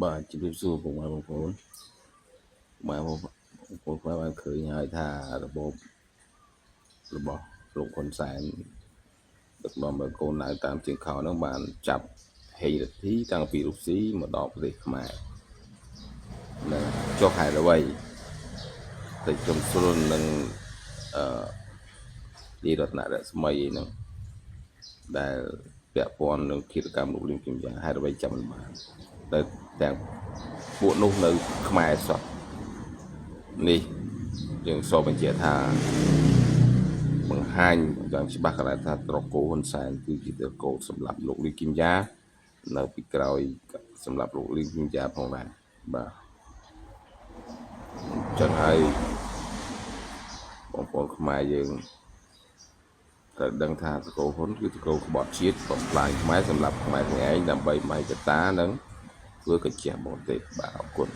បាទជំរាបសួរពុកម៉ែបងប្អូនបានឃើញហើយថារបបរបស់លោកហ៊ុនសែនដឹកនាំឲ្យកូនណៅតាមជើងខោហ្នឹងបានចាប់ហេរធីតាំងពីរុស្ស៊ីមកដល់ប្រទេសខ្មែរនឹងចុះហេតុអ្វីតែជំស្រុននឹងអឺទីរតនរស្មីហ្នឹងដែលពាក់ព័ន្ធនឹងគិតកម្មលោកលីងគឹមយ៉ាងហេតុអ្វីចាំមិនបានតែទាំងពួកនោះនៅខ្មែរសោះនេះយើងសូមបញ្ជាក់ថាបង្ហាញយ៉ាងច្បាស់កន្លែងថាត្រកូលហ៊ុនសែនគឺជាត្រកូលសម្រាប់លោកលីគឹមយ៉ានៅពីក្រោយសម្រាប់លោកលីគឹមយ៉ាផងដែរបាទចឹងហើយបងប្អូនខ្មែរយើងត្រូវដឹងថាត្រកូលហ៊ុនគឺត្រកូលក្បត់ជាតិបំផ្លាញខ្មែរសម្រាប់ខ្មែរខ្លួនឯងដើម្បីមហិច្ឆតានិងធ្វើកញ្ចះបរទេសបាទអរគុណ